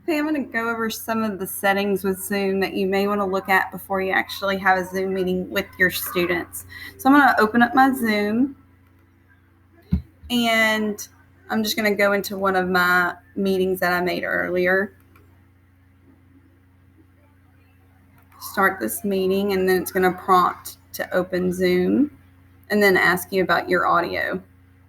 Okay, I'm going to go over some of the settings with Zoom that you may want to look at before you actually have a Zoom meeting with your students. So I'm going to open up my Zoom, and I'm just going to go into one of my meetings that I made earlier. Start this meeting, and then it's going to prompt to open Zoom and then ask you about your audio.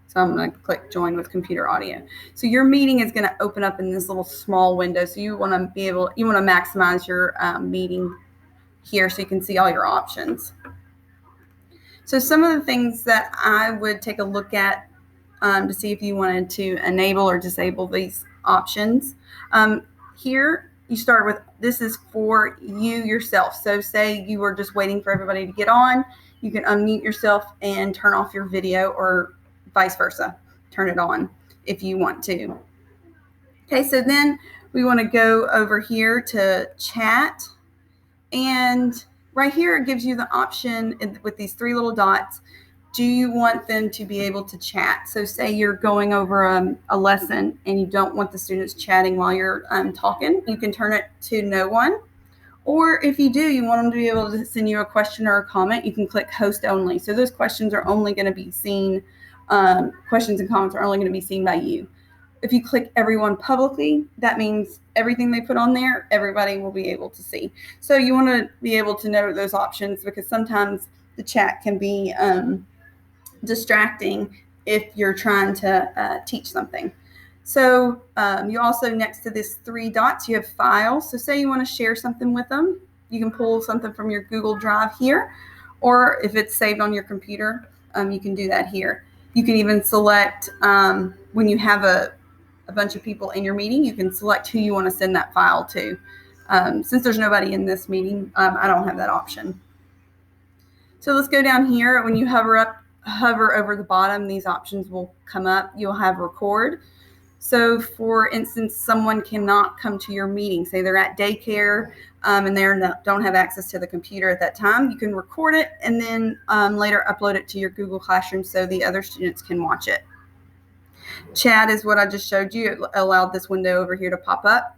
So I'm going to click join with computer audio. So your meeting is going to open up in this little small window. So you want to maximize your meeting here so you can see all your options. So some of the things that I would take a look at to see if you wanted to enable or disable these options. Here you start with, this is for you yourself. So say you were just waiting for everybody to get on, you can unmute yourself and turn off your video, or vice versa. Turn it on if you want to. Okay, so then we want to go over here to chat, and right here it gives you the option with these three little dots. Do you want them to be able to chat? So say you're going over a lesson and you don't want the students chatting while you're talking, you can turn it to no one. Or if you do, you want them to be able to send you a question or a comment, you can click host only. So those questions are only going to be seen, questions and comments are only going to be seen by you. If you click everyone publicly, that means everything they put on there, everybody will be able to see. So you want to be able to know those options, because sometimes the chat can be distracting if you're trying to teach something. So you also, next to this three dots, you have files. So say you want to share something with them, you can pull something from your Google Drive here, or if it's saved on your computer, you can do that here. You can even select, when you have a bunch of people in your meeting, you can select who you want to send that file to. Since there's nobody in this meeting, I don't have that option. So let's go down here. When you hover over the bottom, these options will come up. You'll have record. So for instance, someone cannot come to your meeting. Say they're at daycare and they don't have access to the computer at that time. You can record it and then later upload it to your Google Classroom so the other students can watch it. Chat is what I just showed you. It allowed this window over here to pop up.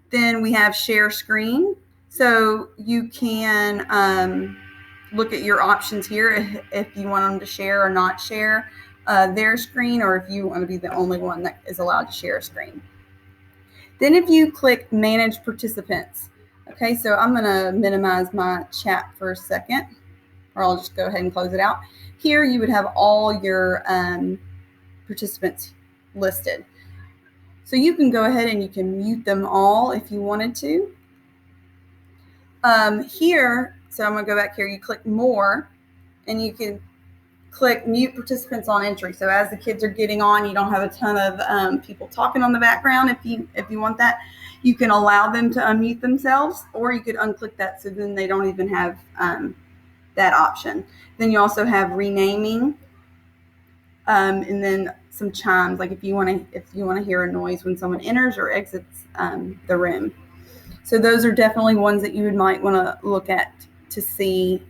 Then we have share screen. So you can look at your options here if you want them to share or not share their screen, or if you want to be the only one that is allowed to share a screen. Then if you click manage participants, okay, so I'm going to minimize my chat for a second, or I'll just go ahead and close it out. Here you would have all your participants listed. So you can go ahead and you can mute them all if you wanted to. Here, so I'm going to go back here, you click more, and you can click mute participants on entry. So as the kids are getting on, you don't have a ton of people talking on the background. If you want that, you can allow them to unmute themselves, or you could unclick that so then they don't even have that option. Then you also have renaming, and then some chimes, like if you want to hear a noise when someone enters or exits the room. So those are definitely ones that you might want to look at to see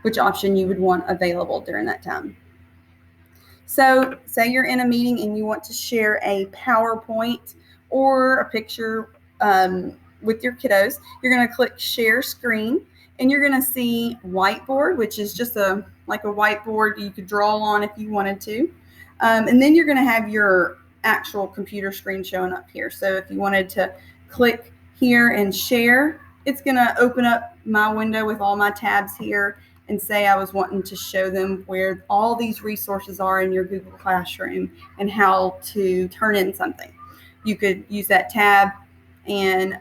which option you would want available during that time. So say you're in a meeting and you want to share a PowerPoint or a picture with your kiddos. You're going to click share screen, and you're going to see whiteboard, which is just like a whiteboard you could draw on if you wanted to. And then you're going to have your actual computer screen showing up here. So if you wanted to click here and share, it's going to open up my window with all my tabs here and say I was wanting to show them where all these resources are in your Google Classroom and how to turn in something. You could use that tab and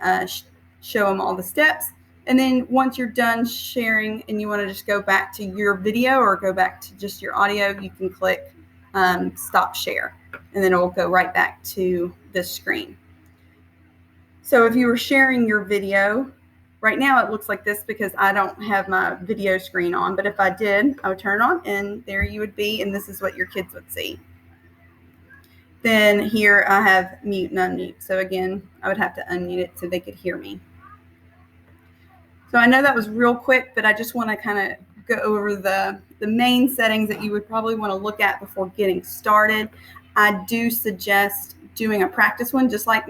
show them all the steps. And then once you're done sharing and you want to just go back to your video or go back to just your audio, you can click stop share, and then it will go right back to this screen. So if you were sharing your video, right now it looks like this because I don't have my video screen on, but if I did, I would turn it on and there you would be, and this is what your kids would see. Then here I have mute and unmute. So again, I would have to unmute it so they could hear me. So I know that was real quick, but I just want to kind of go over the main settings that you would probably want to look at before getting started. I do suggest doing a practice one, just like